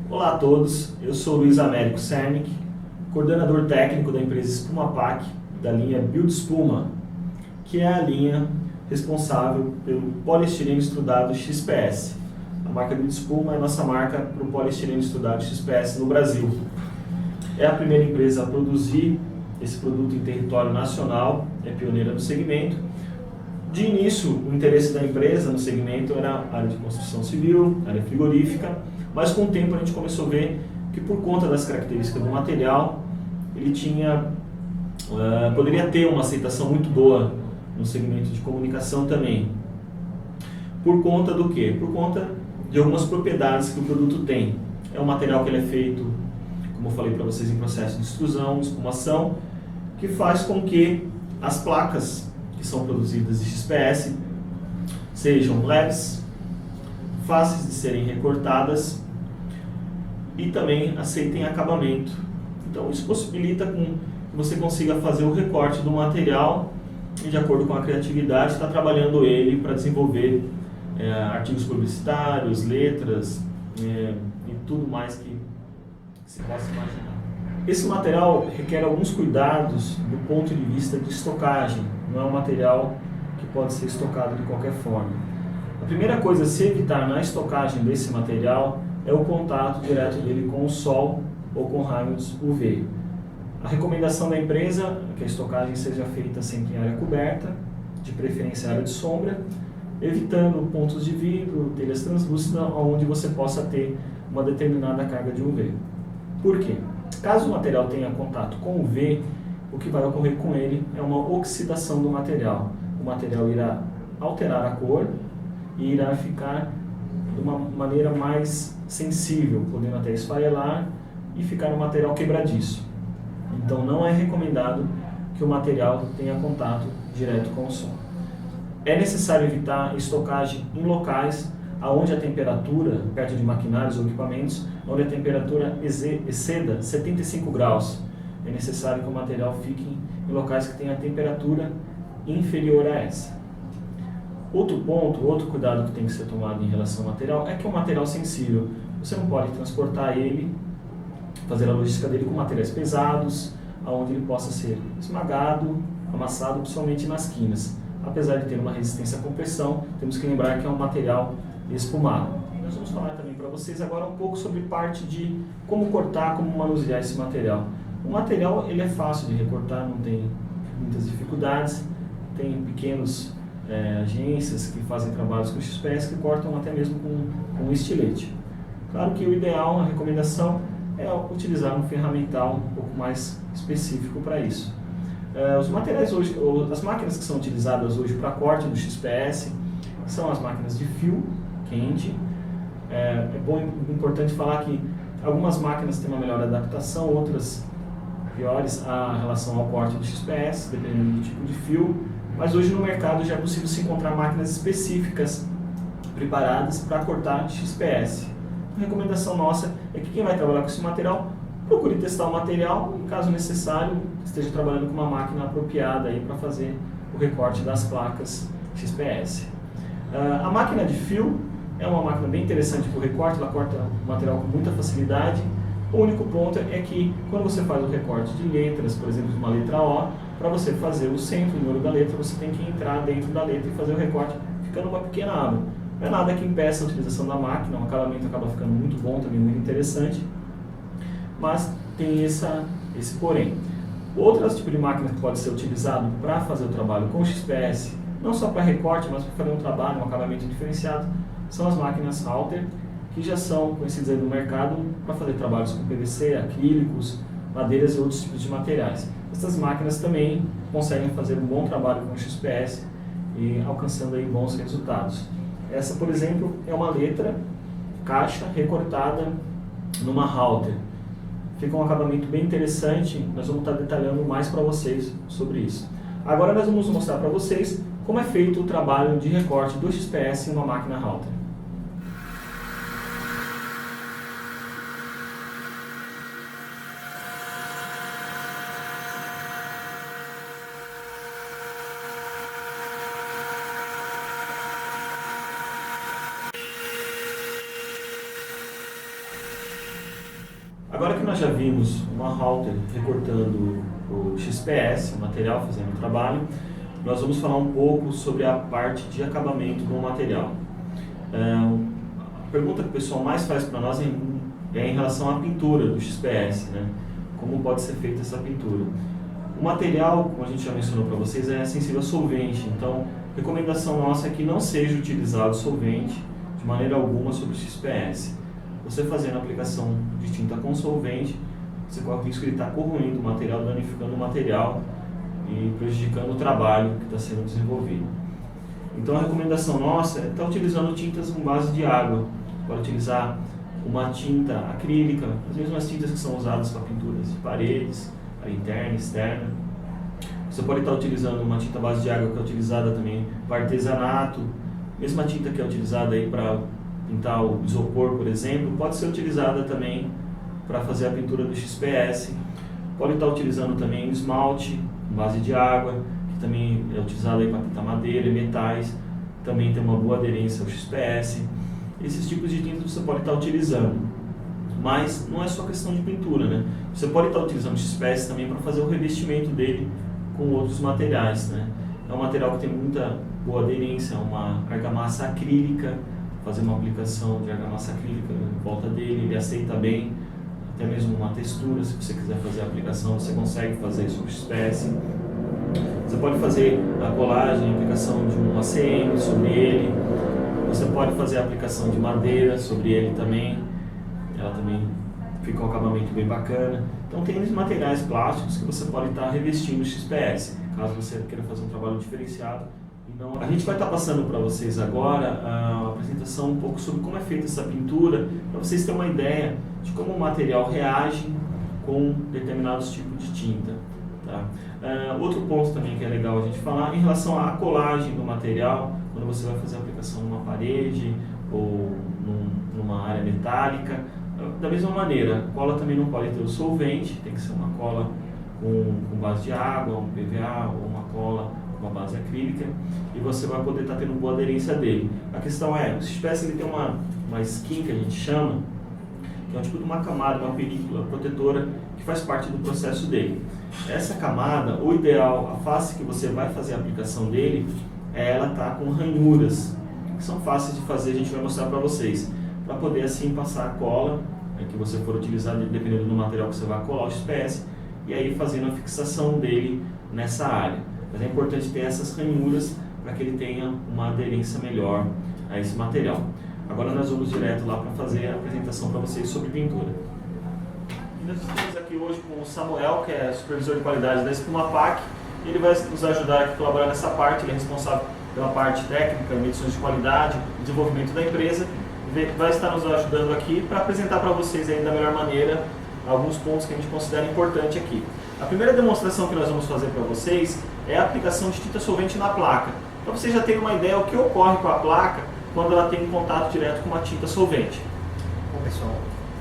Olá a todos, eu sou Luiz Américo Sernick, coordenador técnico da empresa Espumapac, da linha Build Espuma, que é a linha responsável pelo poliestireno extrudado XPS. A marca Build Espuma é a nossa marca para o poliestireno extrudado XPS no Brasil. É a primeira empresa a produzir esse produto em território nacional, é pioneira no segmento. De início, o interesse da empresa no segmento era a área de construção civil, área frigorífica, mas com o tempo a gente começou a ver que por conta das características do material, ele poderia ter uma aceitação muito boa no segmento de comunicação também. Por conta do quê? Por conta de algumas propriedades que o produto tem. É um material que ele é feito, como eu falei para vocês, em processo de extrusão, de espumação, que faz com que as placas que são produzidas de XPS sejam leves, fáceis de serem recortadas e também aceitem acabamento. Então isso possibilita que você consiga fazer o recorte do material e, de acordo com a criatividade, está trabalhando ele para desenvolver artigos publicitários, letras e tudo mais que se possa imaginar. Esse material requer alguns cuidados do ponto de vista de estocagem, não é um material que pode ser estocado de qualquer forma. A primeira coisa a se evitar na estocagem desse material é o contato direto dele com o sol ou com raios UV. A recomendação da empresa é que a estocagem seja feita sempre em área coberta, de preferência área de sombra, evitando pontos de vidro, telhas translúcidas, onde você possa ter uma determinada carga de UV. Por quê? Caso o material tenha contato com o UV, o que vai ocorrer com ele é uma oxidação do material. O material irá alterar a cor e irá ficar de uma maneira mais sensível, podendo até esfarelar e ficar um material quebradiço. Então não é recomendado que o material tenha contato direto com o sol. É necessário evitar estocagem em locais onde a temperatura, perto de maquinários ou equipamentos, onde a temperatura exceda 75 graus. É necessário que o material fique em locais que tenham a temperatura inferior a essa. Outro ponto, outro cuidado que tem que ser tomado em relação ao material é que é um material sensível. Você não pode transportar ele, fazer a logística dele com materiais pesados, onde ele possa ser esmagado, amassado, principalmente nas quinas. Apesar de ter uma resistência à compressão, temos que lembrar que é um material espumado. Nós vamos falar também para vocês agora um pouco sobre parte de como cortar, como manusear esse material. O material ele é fácil de recortar, não tem muitas dificuldades, tem pequenos agências que fazem trabalhos com XPS que cortam até mesmo com estilete. Claro que o ideal, a recomendação é utilizar um ferramental um pouco mais específico para isso. Os materiais hoje, as máquinas que são utilizadas hoje para corte do XPS são as máquinas de fio quente. É importante falar que algumas máquinas têm uma melhor adaptação, outras piores a relação ao corte do XPS, dependendo do tipo de fio. Mas hoje no mercado já é possível se encontrar máquinas específicas preparadas para cortar XPS. A recomendação nossa é que quem vai trabalhar com esse material procure testar o material e, caso necessário, esteja trabalhando com uma máquina apropriada para fazer o recorte das placas XPS. A máquina de fio é uma máquina bem interessante para o recorte, ela corta o material com muita facilidade. O único ponto é que quando você faz o recorte de letras, por exemplo, de uma letra O, para você fazer o centro, o número da letra, você tem que entrar dentro da letra e fazer o recorte, ficando uma pequena aba. Não é nada que impeça a utilização da máquina, o acabamento acaba ficando muito bom, também muito interessante, mas tem esse porém. Outro tipo de máquina que pode ser utilizado para fazer o trabalho com XPS, não só para recorte, mas para fazer um trabalho, um acabamento diferenciado, são as máquinas Halter, que já são conhecidas aí no mercado para fazer trabalhos com PVC, acrílicos, madeiras e outros tipos de materiais. Essas máquinas também conseguem fazer um bom trabalho com o XPS e alcançando aí bons resultados. Essa, por exemplo, é uma letra caixa recortada numa Halter. Fica um acabamento bem interessante, nós vamos estar detalhando mais para vocês sobre isso. Agora nós vamos mostrar para vocês como é feito o trabalho de recorte do XPS em uma máquina Halter. Agora que nós já vimos uma halter recortando o XPS, o material, fazendo o trabalho, nós vamos falar um pouco sobre a parte de acabamento do material. A pergunta que o pessoal mais faz para nós é em relação à pintura do XPS, né? Como pode ser feita essa pintura. O material, como a gente já mencionou para vocês, é sensível a solvente, então a recomendação nossa é que não seja utilizado solvente de maneira alguma sobre o XPS. Você fazendo a aplicação de tinta com solvente, você corre o risco de estar corroendo o material, danificando o material e prejudicando o trabalho que está sendo desenvolvido. Então a recomendação nossa é estar utilizando tintas com base de água. Pode utilizar uma tinta acrílica, as mesmas tintas que são usadas para pinturas de paredes, para interna e externa. Você pode estar utilizando uma tinta base de água que é utilizada também para artesanato, mesma tinta que é utilizada aí para pintar o isopor, por exemplo, pode ser utilizada também para fazer a pintura do XPS. Pode estar utilizando também esmalte com base de água, que também é utilizado aí para pintar madeira e metais, também tem uma boa aderência ao XPS. Esses tipos de tintas você pode estar utilizando, mas não é só questão de pintura, né? Você pode estar utilizando o XPS também para fazer o revestimento dele com outros materiais, né? É um material que tem muita boa aderência, é uma argamassa acrílica. Fazer uma aplicação de argamassa acrílica em volta dele, ele aceita bem, até mesmo uma textura, se você quiser fazer a aplicação, você consegue fazer isso com XPS. Você pode fazer a colagem, a aplicação de um ACM sobre ele, você pode fazer a aplicação de madeira sobre ele também, ela também fica um acabamento bem bacana. Então tem materiais plásticos que você pode estar revestindo o XPS, caso você queira fazer um trabalho diferenciado. Então, a gente vai estar passando para vocês agora a apresentação um pouco sobre como é feita essa pintura, para vocês terem uma ideia de como o material reage com determinados tipos de tinta. Tá? Outro ponto também que é legal a gente falar em relação à colagem do material, quando você vai fazer a aplicação numa parede ou numa área metálica. Da mesma maneira, a cola também não pode ter o solvente, tem que ser uma cola com base de água, um PVA ou uma cola uma base acrílica, e você vai poder estar tendo boa aderência dele. A questão é, o XPS ele tem uma skin que a gente chama, que é um tipo de uma camada, uma película protetora que faz parte do processo dele. Essa camada, o ideal, a face que você vai fazer a aplicação dele, ela tá com ranhuras, que são fáceis de fazer, a gente vai mostrar para vocês, para poder assim passar a cola, que você for utilizar, dependendo do material que você vai colar o XPS, e aí fazendo a fixação dele nessa área. Mas é importante ter essas ranhuras para que ele tenha uma aderência melhor a esse material. Agora nós vamos direto lá para fazer a apresentação para vocês sobre pintura. E nós estamos aqui hoje com o Samuel, que é supervisor de qualidade da Espumapac. Ele vai nos ajudar aqui a colaborar nessa parte, ele é responsável pela parte técnica, medições de qualidade, desenvolvimento da empresa. Vai estar nos ajudando aqui para apresentar para vocês aí da melhor maneira alguns pontos que a gente considera importante aqui. A primeira demonstração que nós vamos fazer para vocês é a aplicação de tinta solvente na placa. Para vocês já terem uma ideia do que ocorre com a placa quando ela tem contato direto com uma tinta solvente. Bom pessoal,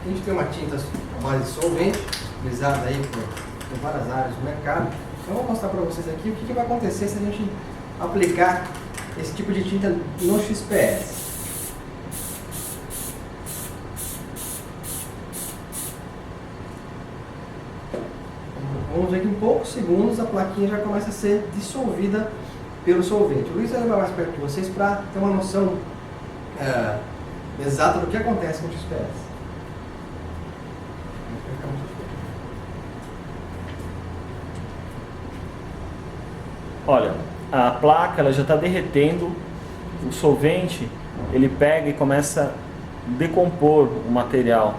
a gente tem uma tinta à base de solvente, utilizada aí por várias áreas do mercado. Então eu vou mostrar para vocês aqui o que vai acontecer se a gente aplicar esse tipo de tinta no XPS. Vamos ver que em poucos segundos a plaquinha já começa a ser dissolvida pelo solvente. O Luiz vai levar mais perto de vocês para ter uma noção exata do que acontece com o XPS. Olha, a placa ela já está derretendo, o solvente ele pega e começa a decompor o material,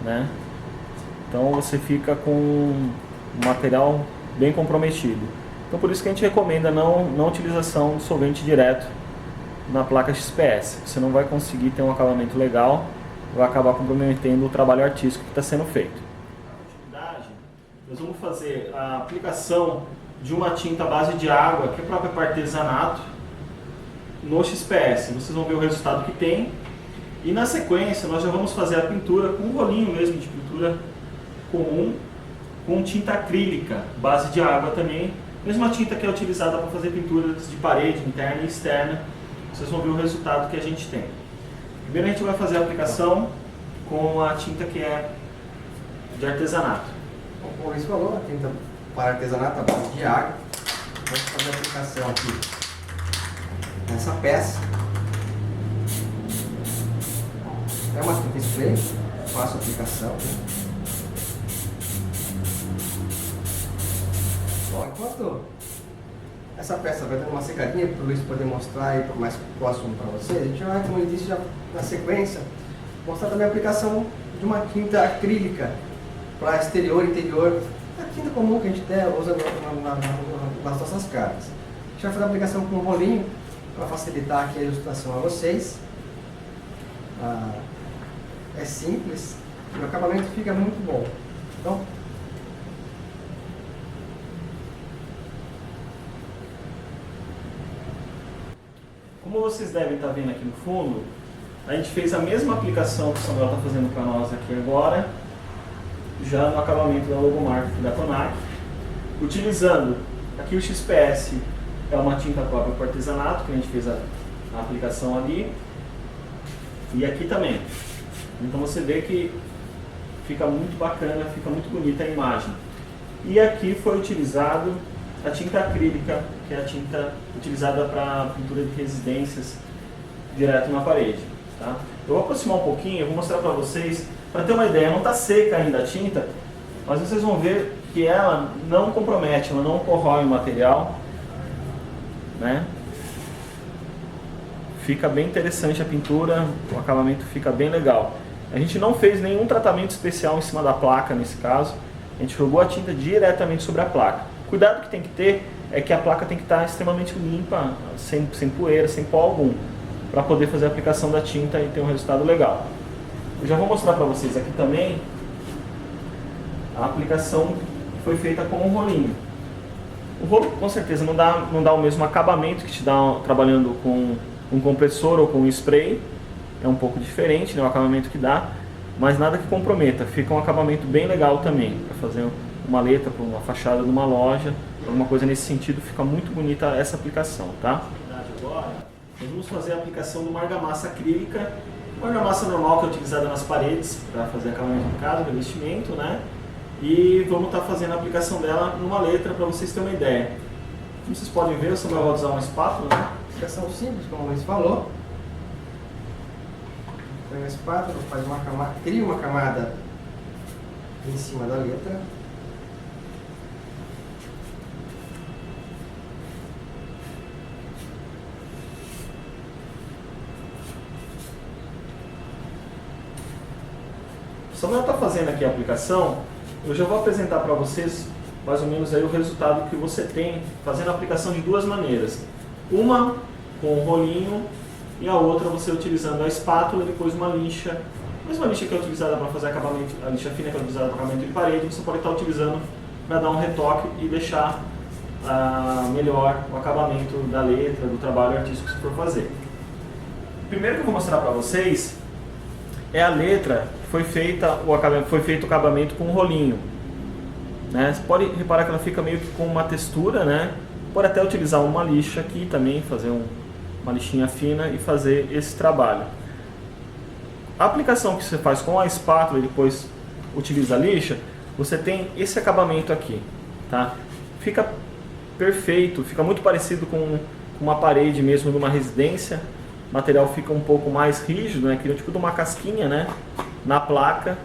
né? Então você fica com um material bem comprometido. Então por isso que a gente recomenda não utilização de solvente direto na placa XPS. Você não vai conseguir ter um acabamento legal, vai acabar comprometendo o trabalho artístico que está sendo feito. Na atividade, nós vamos fazer a aplicação de uma tinta à base de água, que é própria para artesanato, no XPS. Vocês vão ver o resultado que tem. E na sequência nós já vamos fazer a pintura com um rolinho mesmo de pintura comum, com tinta acrílica, base de água também, mesma tinta que é utilizada para fazer pinturas de parede interna e externa. Vocês vão ver o resultado que a gente tem. Primeiro a gente vai fazer a aplicação com a tinta que é de artesanato. Como o Luiz falou, a tinta para artesanato à base de água. Vamos fazer a aplicação aqui nessa peça. É uma tinta spray, faço a aplicação. Bom, enquanto essa peça vai dando uma secadinha para o Luiz poder mostrar aí mais próximo para vocês, a gente vai, como ele disse já na sequência, mostrar também a aplicação de uma tinta acrílica para exterior e interior, a tinta comum que a gente usa nas nossas casas. A gente vai fazer a aplicação com um rolinho para facilitar aqui a ilustração a vocês. É simples e o acabamento fica muito bom. Então, como vocês devem estar vendo aqui no fundo, a gente fez a mesma aplicação que o Samuel está fazendo para nós aqui agora, já no acabamento da logomarca da Tonac, utilizando aqui o XPS, é uma tinta própria para artesanato, que a gente fez a aplicação ali, e aqui também. Então você vê que fica muito bacana, fica muito bonita a imagem. E aqui foi utilizado a tinta acrílica, que é a tinta utilizada para pintura de residências direto na parede. Tá? Eu vou aproximar um pouquinho, eu vou mostrar para vocês, para ter uma ideia, não está seca ainda a tinta, mas vocês vão ver que ela não compromete, ela não corrói o material, né? Fica bem interessante a pintura, o acabamento fica bem legal. A gente não fez nenhum tratamento especial em cima da placa nesse caso, a gente jogou a tinta diretamente sobre a placa. Cuidado que tem que ter é que a placa tem que estar extremamente limpa, sem poeira, sem pó algum, para poder fazer a aplicação da tinta e ter um resultado legal. Eu já vou mostrar para vocês aqui também a aplicação que foi feita com um rolinho. O rolo com certeza não dá o mesmo acabamento que te dá trabalhando com um compressor ou com um spray, é um pouco diferente, né, o acabamento que dá, mas nada que comprometa, fica um acabamento bem legal também, para fazer uma letra para uma fachada de uma loja, alguma coisa nesse sentido, fica muito bonita essa aplicação, tá? Agora, nós vamos fazer a aplicação de uma argamassa acrílica, uma argamassa normal que é utilizada nas paredes para fazer acabamento de casa, revestimento, né? E vamos estar fazendo a aplicação dela numa letra para vocês terem uma ideia. Como vocês podem ver, eu só vou usar uma espátula, né? Aplicação simples, como o Luiz falou. Pega a espátula, faz uma camada, cria uma camada em cima da letra. O Samuel está fazendo aqui a aplicação, eu já vou apresentar para vocês mais ou menos aí o resultado que você tem fazendo a aplicação de duas maneiras. Uma com o rolinho e a outra você utilizando a espátula e depois uma lixa. A mesma lixa que é utilizada para fazer acabamento, a lixa fina que é utilizada para acabamento de parede, você pode estar utilizando para dar um retoque e deixar melhor o acabamento da letra, do trabalho artístico que você for fazer. O primeiro que eu vou mostrar para vocês é a letra que foi feito o acabamento com um rolinho. Né? Você pode reparar que ela fica meio que com uma textura, né? Pode até utilizar uma lixa aqui também, fazer uma lixinha fina e fazer esse trabalho. A aplicação que você faz com a espátula e depois utiliza a lixa, você tem esse acabamento aqui, tá? Fica perfeito, fica muito parecido com uma parede mesmo de uma residência. O material fica um pouco mais rígido, né? Que é tipo de uma casquinha, né? Na placa.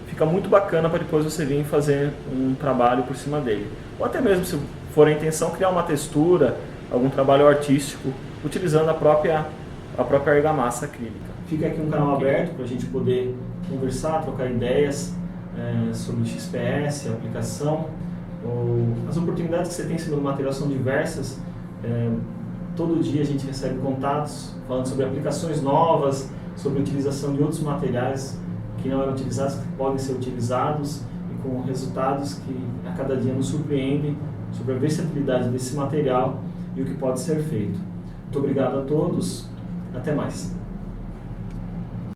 Fica muito bacana para depois você vir fazer um trabalho por cima dele. Ou até mesmo, se for a intenção, criar uma textura, algum trabalho artístico, utilizando a própria argamassa acrílica. Fica aqui um canal aberto para a gente poder conversar, trocar ideias sobre o XPS, a aplicação. As oportunidades que você tem em cima do material são diversas. Todo dia a gente recebe contatos falando sobre aplicações novas, sobre a utilização de outros materiais que não eram utilizados, que podem ser utilizados e com resultados que a cada dia nos surpreendem sobre a versatilidade desse material e o que pode ser feito. Muito obrigado a todos, até mais.